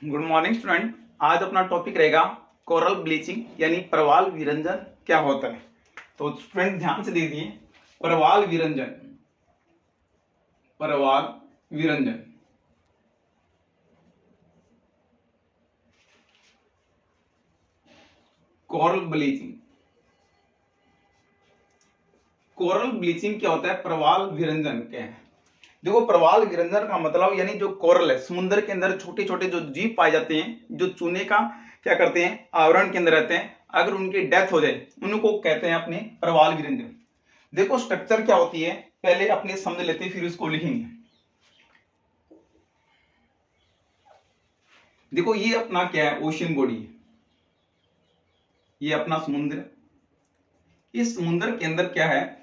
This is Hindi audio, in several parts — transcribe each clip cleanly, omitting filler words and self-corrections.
Good morning student. आज अपना टॉपिक रहेगा कोरल ब्लीचिंग यानी प्रवाल विरंजन क्या होता है। तो स्टूडेंट ध्यान से देखिए, प्रवाल विरंजन, प्रवाल विरंजन कोरल ब्लीचिंग, कोरल ब्लीचिंग क्या होता है, प्रवाल विरंजन क्या है। देखो, प्रवाल विरंजन का मतलब यानी जो कोरल है, समुद्र के अंदर छोटे छोटे जो जीव पाए जाते हैं, जो चूने का क्या करते हैं, आवरण के अंदर रहते हैं, अगर उनकी डेथ हो जाए उनको कहते हैं अपने प्रवाल विरंजन। देखो स्ट्रक्चर क्या होती है, पहले अपने समझ लेते हैं फिर उसको लिखेंगे। देखो ये अपना क्या है, ओशियन बॉडी है, ये अपना समुद्र। इस समुद्र के अंदर क्या है,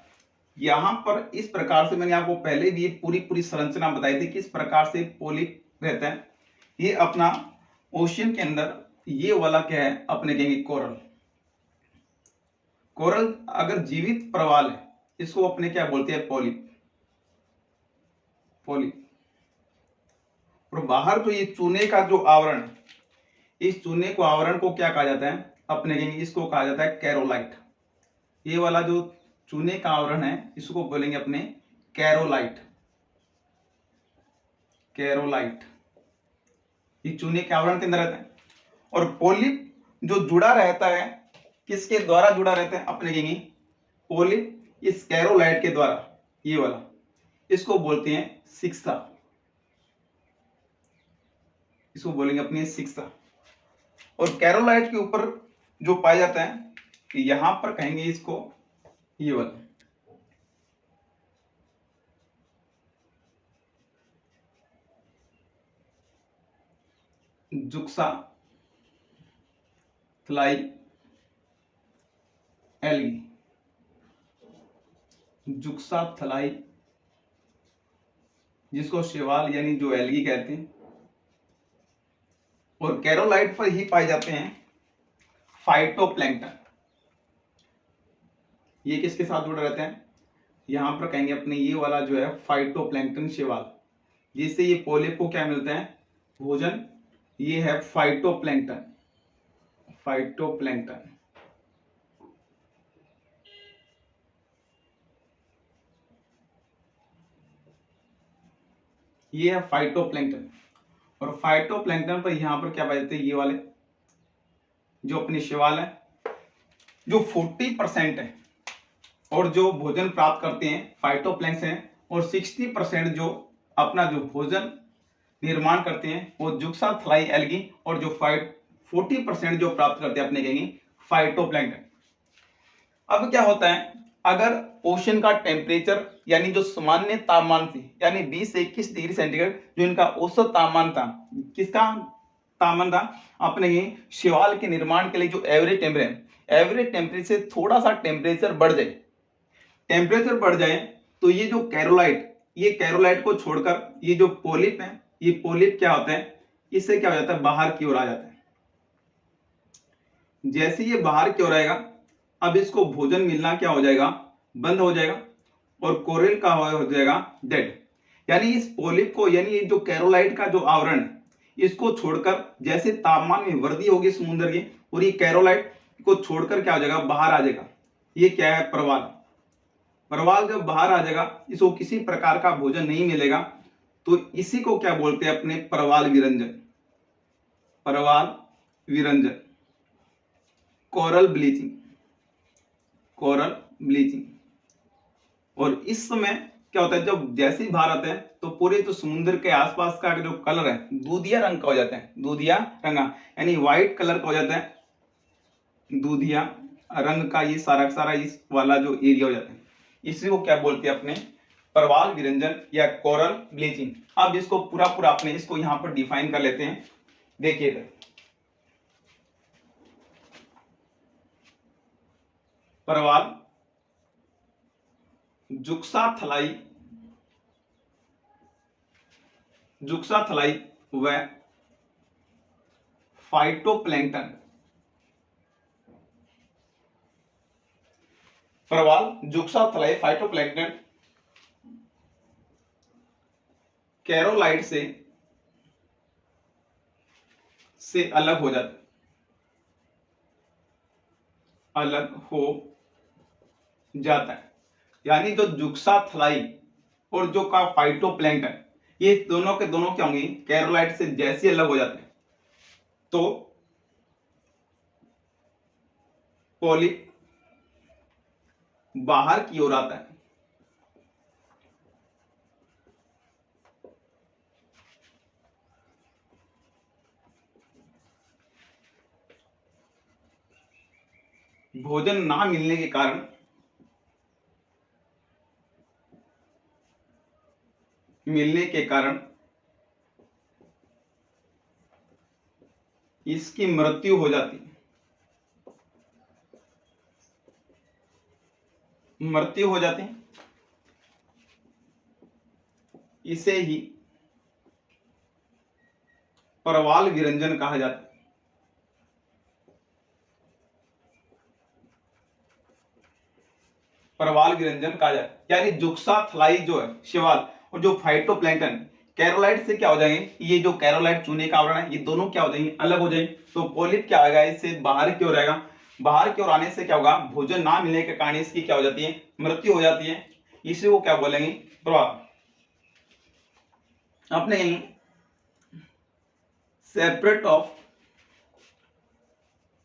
यहां पर इस प्रकार से मैंने आपको पहले भी पूरी पूरी संरचना बताई थी, किस प्रकार से पोलिप रहता है। ये अपना ओशियन के अंदर ये वाला क्या है, अपने कहेंगे कोरल। कोरल अगर जीवित प्रवाल है, इसको अपने क्या बोलते हैं, पोलिप, पोलिप। और बाहर जो ये चूने का जो आवरण है, इस चूने को आवरण को क्या कहा जाता है, अपने कहेंगे इसको कहा जाता है कैरोलाइट। ये वाला जो चूने का आवरण है इसको बोलेंगे अपने कैरोलाइट, कैरोलाइट। ये चूने के आवरण के अंदर रहता है। और पोलिप जो जुड़ा रहता है, किसके द्वारा जुड़ा रहता है, अपने कहेंगे पोलिप इस कैरोलाइट के द्वारा, ये वाला, इसको बोलते हैं शिक्षा, इसको बोलेंगे अपनी शिक्षा। और कैरोलाइट के ऊपर जो पाया जाता है, यहां पर कहेंगे इसको ये वाला, जुक्सा थलाई एल्गी, जुक्सा थलाई, जिसको शैवाल यानी जो एल्गी कहते हैं। और कैरोलाइट पर ही पाए जाते हैं फाइटोप्लैंक्टन। ये किसके साथ जुड़े रहते हैं, यहां पर कहेंगे अपने ये वाला जो है फाइटोप्लैंक्टन शैवाल, जिससे ये पोलिप को क्या मिलता है, भोजन। ये है फाइटोप्लैंक्टन, फाइटोप्लैंक्टन। ये है फाइटोप्लैंक्टन। और फाइटोप्लैंक्टन पर यहां पर क्या पाए जाते हैं, ये वाले जो अपने शैवाल है, जो 40% है, और जो भोजन प्राप्त करते हैं फाइटोप्लैंक्टन हैं। और 60% जो अपना जो भोजन निर्माण करते हैं वो जुक्सा थलाई एल्गी, और जो 40% जो प्राप्त करते हैं अपने कहेंगे फाइटोप्लैंक्टन। अब क्या होता है, अगर ओशन का टेम्परेचर यानी जो सामान्य तापमान से यानी 20 से 21 डिग्री सेंटीग्रेड जो इनका औसत तापमान था, किसका तापमान था, अपने ये शैवाल के निर्माण के लिए जो एवरेज टेम्परेचर से थोड़ा सा टेम्परेचर बढ़ जाए, टेम्परेचर बढ़ जाए, तो ये जो कैरोलाइट, ये कैरोलाइट को छोड़कर ये जो पोलिप है, ये पोलिप क्या होता है, इससे क्या हो जाता है, बाहर की ओर आ जाता है। जैसे ये बाहर की ओर आएगा, अब इसको भोजन मिलना क्या हो जाएगा, बंद हो जाएगा, और कोरल का हो जाएगा डेड। यानी इस पोलिप को, यानी ये जो कैरोलाइट का जो आवरण है, इसको छोड़कर जैसे तापमान में वृद्धि होगी समुद्र की, और ये कैरोलाइट को छोड़कर क्या हो जाएगा, बाहर आ जाएगा। ये क्या है, प्रवाल। प्रवाल जब बाहर आ जाएगा, इसको किसी प्रकार का भोजन नहीं मिलेगा, तो इसी को क्या बोलते हैं, अपने प्रवाल विरंजन, प्रवाल विरंजन, कोरल ब्लीचिंग, कोरल ब्लीचिंग। और इस समय क्या होता है, जब जैसे ही बाहर आते हैं तो पूरे जो समुद्र के आसपास का जो कलर है दूधिया रंग का हो जाता है, दूधिया रंगा यानी व्हाइट कलर का हो जाता है, दूधिया रंग का ये सारा सारा इस वाला जो एरिया हो जाता है, इसी को क्या बोलते हैं, अपने प्रवाल विरंजन या कोरल ब्लीचिंग। अब इसको पूरा पूरा अपने इसको यहां पर डिफाइन कर लेते हैं। देखिएगा, प्रवाल जुक्सा थलाई, जुक्सा थलाई व फाइटोप्लैंक्टन। प्रवाल जुक्सा थलाई फाइटोप्लैंक्टन कैरोलाइट से से अलग हो जाते, अलग हो जाता है। यानी जो जुक्साथलाई और जो का फाइटोप्लैंक्टन, ये दोनों के दोनों क्या होंगे, कैरोलाइट से जैसे अलग हो जाते हैं तो पॉलिप बाहर की ओर आता है। भोजन ना मिलने के कारण इसकी मृत्यु हो जाती है, मृत्यु हो जाती है। इसे ही परवाल विरंजन कहा जाता है। परवाल विरंजन कहा जाता है। यानी जुक्साथलाई जो है शैवाल और जो फाइटोप्लैंक्टन कैरोलाइट से क्या हो जाएंगे, ये जो कैरोलाइट चूने का आवरण है ये दोनों क्या हो जाएंगे, अलग हो जाएंगे। तो पॉलिप क्या आएगा, इससे बाहर की ओर आएगा। बाहर की ओर आने से क्या होगा, भोजन ना मिलने के कारण इसकी क्या हो जाती है, मृत्यु हो जाती है। इसी को क्या बोलेंगे, प्रवाह। अपने सेपरेट ऑफ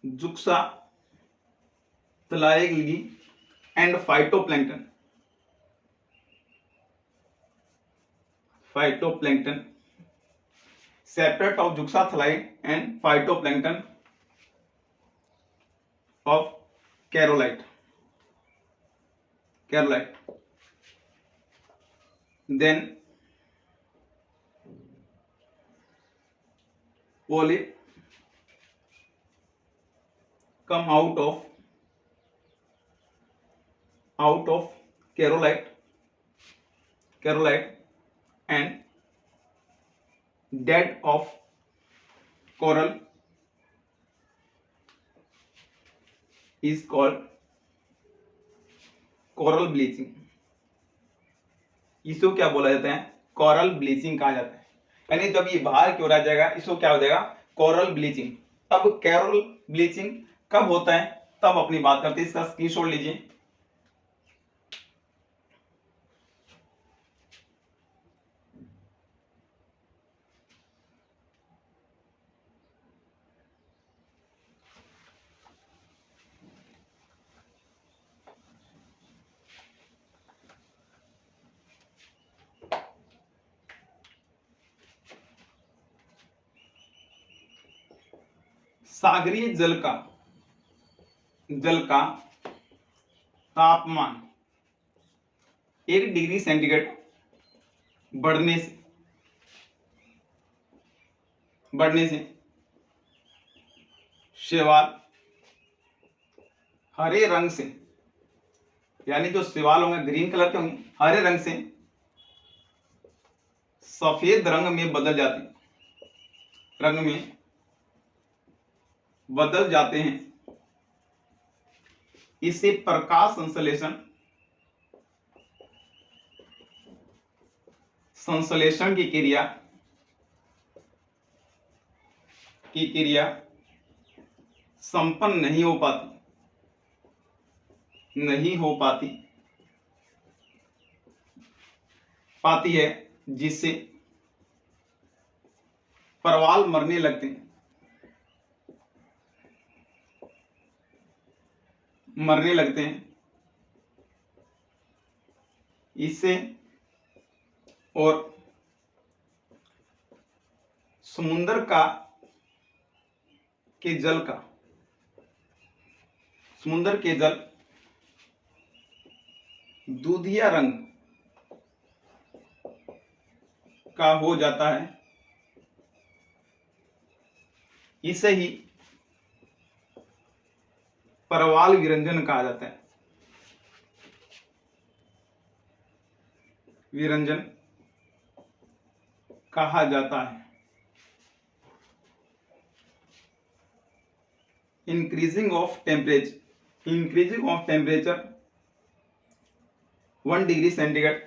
जुक्साथलाई and phytoplankton, separate of juxathalide and phytoplankton of caroline, then polyp come out of caroline and dead of coral is called coral bleaching। इसको क्या बोला जाता है, कोरल ब्लीचिंग कहा जाता है। यानी जब ये बाहर की ओर आ जाएगा इसको क्या हो जाएगा, कोरल ब्लीचिंग। अब कोरल ब्लीचिंग कब होता है तब अपनी बात करते हैं, इसका स्क्रीनशॉट लीजिए। सागरीय जल का तापमान 1 डिग्री सेंटीग्रेड बढ़ने से शैवाल हरे रंग से, यानी जो शैवाल होंगे ग्रीन कलर के होंगे, हरे रंग से सफेद रंग में बदल जाते हैं। इसे प्रकाश संश्लेषण की क्रिया संपन्न नहीं हो पाती है, जिससे परवाल मरने लगते हैं। इससे और समुद्र के जल दूधिया रंग का हो जाता है। इसे ही परवाल विरंजन कहा जाता है। increasing of temperature 1 degree centigrade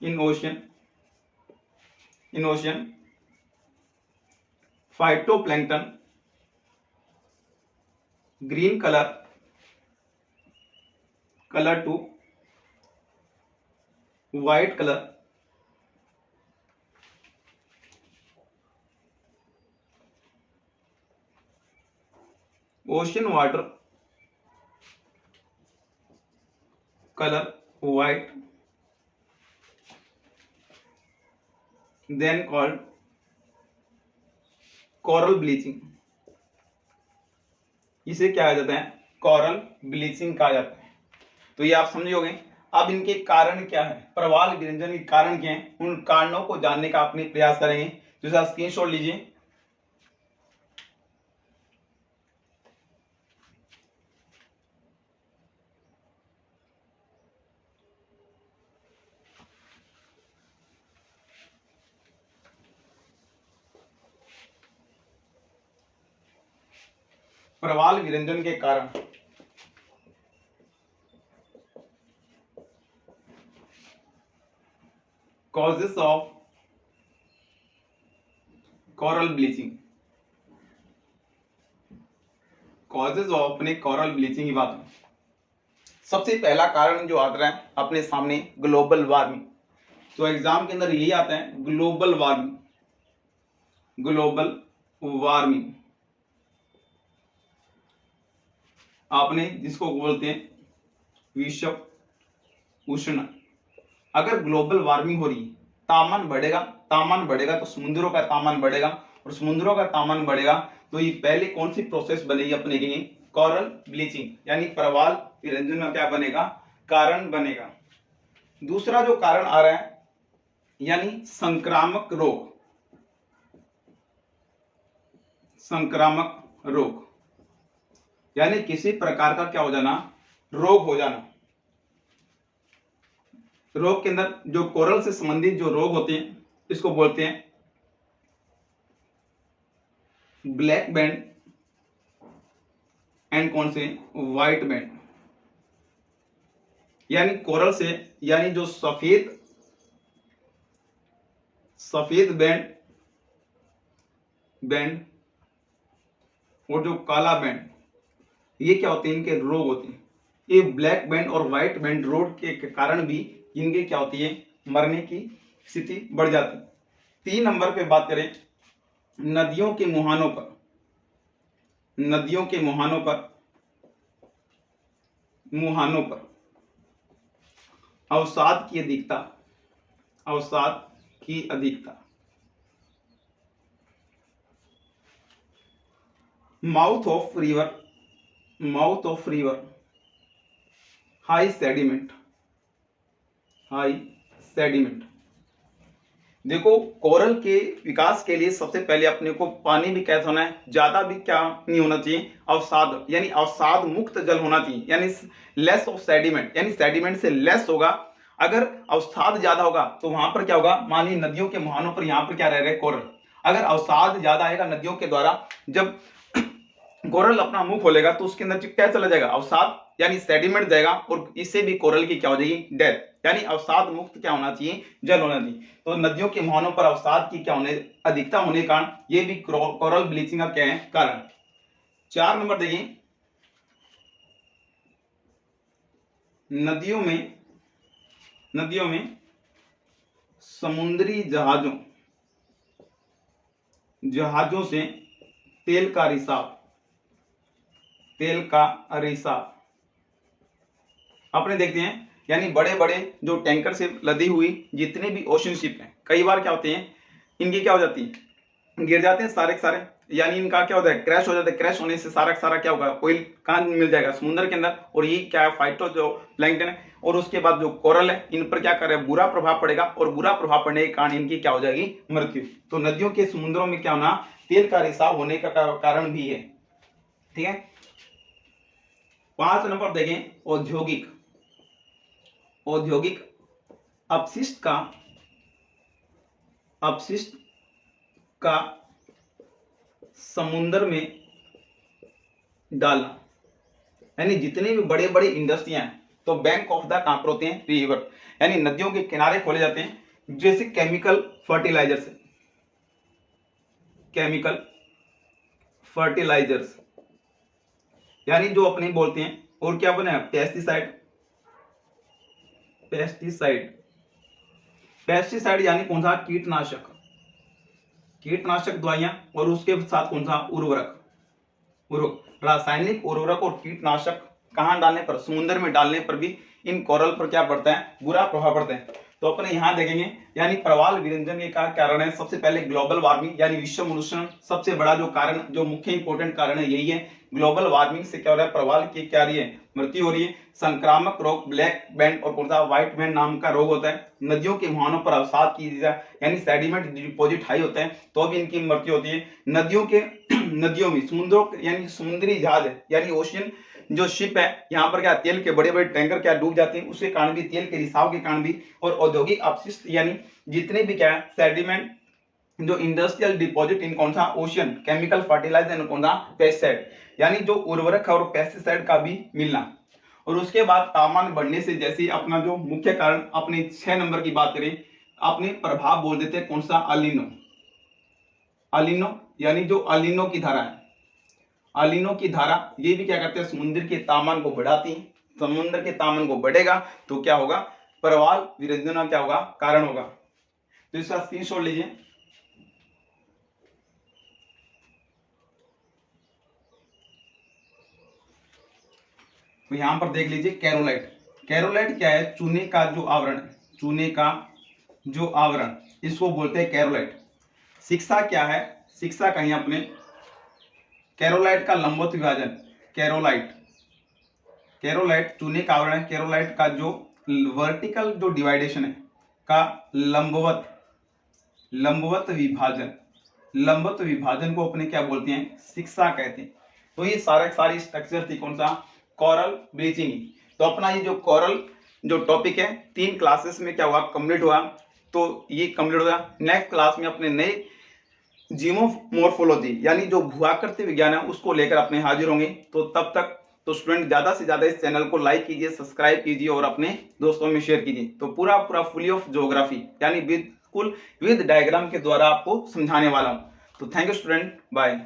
in ocean phytoplankton, green colour to white colour, ocean water color white, then called coral bleaching. इसे क्या कहा जाता है? कोरल ब्लीचिंग कहा जाता है। तो ये आप समझोगे। अब इनके कारण क्या है, प्रवाल विरंजन के कारण क्या है, उन कारणों को जानने का अपने प्रयास करेंगे। तो इसका स्क्रीनशॉट लीजिए। प्रवाल विरंजन के कारण causes of coral bleaching, causes of अपने कोरल ब्लीचिंग की बात। सबसे पहला कारण जो आता है अपने सामने, ग्लोबल वार्मिंग। तो एग्जाम के अंदर यही आता है, ग्लोबल वार्मिंग। ग्लोबल वार्मिंग आपने जिसको बोलते हैं विश्व उष्ण। अगर ग्लोबल वार्मिंग हो रही है, तापमान बढ़ेगा तो समुद्रों का तापमान बढ़ेगा, और समुद्रों का तापमान बढ़ेगा तो ये पहले कौन सी प्रोसेस बनेगी अपने के, कोरल ब्लीचिंग, यानी प्रवाल विरंजन में क्या बनेगा, कारण बनेगा। दूसरा जो कारण आ रहा है यानी संक्रामक रोग, संक्रामक रोग यानी किसी प्रकार का क्या हो जाना, रोग हो जाना। रोग के अंदर जो कोरल से संबंधित जो रोग होते हैं इसको बोलते हैं ब्लैक बैंड एंड कौन से, व्हाइट बैंड। यानी कोरल से, यानी जो सफेद बैंड और जो काला बैंड, ये क्या होते हैं, इनके रोग होते हैं। ये ब्लैक बैंड और व्हाइट बैंड रोग के कारण भी इनके क्या होती है, मरने की स्थिति बढ़ जाती है। 3 नंबर पे बात करें, नदियों के मुहानों पर, नदियों के मुहानों पर अवसाद की अधिकता, अवसाद की अधिकता। Mouth of river high sediment, देखो कोरल के विकास के लिए सबसे पहले अपने को पानी भी कैसा होना है, ज्यादा भी क्या नहीं होना चाहिए, अवसाद यानी अवसाद मुक्त जल होना चाहिए, यानी लेस ऑफ सेडिमेंट, यानी सेडिमेंट से लेस होगा। अगर अवसाद ज्यादा होगा तो वहां पर क्या होगा, मानिए नदियों के मुहानों पर यहाँ पर क्या रह रहे कोरल, अगर अवसाद ज्यादा आएगा नदियों के द्वारा, जब कोरल अपना मुंह खोलेगा तो उसके अंदर क्या चला जाएगा, अवसाद यानी सेडिमेंट जाएगा, और इससे भी कोरल की क्या हो जाएगी, डेथ। यानी अवसाद मुक्त क्या होना चाहिए, जल होना चाहिए। तो नदियों के मुहानों पर अवसाद की क्या होने, अधिकता होने के कारण ये भी कोरल ब्लीचिंग का क्या है, कारण। 4 नंबर देखिए, नदियों में समुद्री जहाजों से तेल का रिसाव अपने देखते हैं। यानी बड़े बड़े जो टैंकर से लदी हुई जितने भी ओशन शिप हैं, कई बार क्या होते हैं, इनकी क्या हो जाती है, गिर जाते हैं सारे के सारे, यानी इनका क्या होता है, क्रैश हो जाता है। क्रैश होने से सारा का सारा क्या होगा, ऑयल कहाँ मिल जाएगा, समुद्र के अंदर, और ये क्या है, फाइटो जो प्लैंकटन है, और उसके बाद जो कोरल है इन पर क्या कर रहा है, बुरा प्रभाव पड़ेगा, और बुरा प्रभाव पड़ने के कारण इनकी क्या हो जाएगी, मृत्यु। तो नदियों के समुद्रों में क्या होना, तेल का रिसाव होने का कारण भी है। ठीक है। 5 नंबर देखें, औद्योगिक अपशिष्ट का समुद्र में डालना, यानी जितने भी बड़े बड़े इंडस्ट्रियां हैं तो बैंक ऑफ द कहां पर होते हैं, रिवर, यानी नदियों के किनारे खोले जाते हैं, जैसे केमिकल फर्टिलाइजर्स, यानी जो अपने बोलते हैं, और क्या बने पेस्टिसाइड, पेस्टिसाइड, पेस्टिसाइड यानी कौन सा कीटनाशक, कीटनाशक दवाइयां, और उसके साथ कौन सा उर्वरक, रासायनिक उर्वरक और कीटनाशक कहां डालने पर, समुद्र में डालने पर भी इन कोरल पर क्या पड़ता है, बुरा प्रभाव पड़ता है। तो अपने यहां देखेंगे, यानी प्रवाल विरंजन के क्या कारण है, सबसे पहले ग्लोबल वार्मिंग यानी विश्व उष्णन, सबसे बड़ा जो कारण, जो मुख्य इंपॉर्टेंट कारण है यही है। ग्लोबल वार्मिंग से क्या हो रहा है, प्रवाल की क्या रही है, मृत्यु हो रही है। संक्रामक रोग, ब्लैक बैंड और कौन सा व्हाइट बैंड नाम का रोग होता है। नदियों के मुहानों पर अवसाद की यानी सेडिमेंट डिपॉजिट हाई होते हैं तो भी इनकी मृत्यु होती है। नदियों में समुद्रों यानी समुद्री जहाज यानी ओशियन जो शिप है, यहाँ पर क्या तेल के बड़े बड़े टैंकर क्या डूब जाते हैं, उसके कारण भी, तेल के रिसाव के कारण भी, और औद्योगिक अपशिष्ट यानी जितने भी क्या है सेडिमेंट जो इंडस्ट्रियल डिपॉजिट इन कौन सा ओशियन, केमिकल फर्टिलाइजर एंड कौन सा पेस्टिसाइड, यानी जो उर्वरक और पेस्टिसाइड का भी मिलना। और उसके बाद तापमान बढ़ने से, जैसे अपना जो मुख्य कारण अपने 6 नंबर की बात करें, अपने प्रभाव बोल देते हैं कौन सा, अलिनो, अलिनो यानी जो अलिनो की धारा है, अलिनो की धारा, ये भी क्या करते हैं, समुद्र के तापमान को बढ़ाती है। समुद्र के तापमान को बढ़ेगा तो क्या होगा, प्रवाल विरंजन क्या होगा, कारण होगा। तो इसका स्क्रीनशॉट लीजिए। तो यहां पर देख लीजिए कैरोलाइट, कैरोलाइट क्या है, चूने का जो आवरण, चूने का जो आवरण, इसको बोलते हैं कैरोलाइट। शिक्षा क्या है, शिक्षा कहीं अपने कैरोलाइट का लंबवत विभाजन, कैरोलाइट, कैरोलाइट चूने का आवरण है। कैरोलाइट का जो वर्टिकल जो डिवाइडेशन है का लंबवत, लंबवत विभाजन, लंबवत विभाजन को अपने क्या बोलते हैं, शिक्षा कहते हैं। तो ये सारी स्ट्रक्चर थी कौन सा, कोरल ब्लीचिंग। तो अपना ये जो कोरल जो टॉपिक है 3 क्लासेस में क्या हुआ, कंप्लीट हुआ। तो ये कंप्लीट होगा। नेक्स्ट क्लास में अपने नए जीवमॉर्फोलॉजी यानी जो भूआकृति विज्ञान है उसको लेकर अपने हाजिर होंगे। तो तब तक तो स्टूडेंट ज्यादा से ज्यादा इस चैनल को लाइक कीजिए, सब्सक्राइब कीजिए और अपने दोस्तों में शेयर कीजिए। तो पूरा फुली ऑफ ज्योग्राफी यानी बिल्कुल विद डायग्राम के द्वारा आपको समझाने वाला हूं। तो थैंक यू स्टूडेंट, बाय।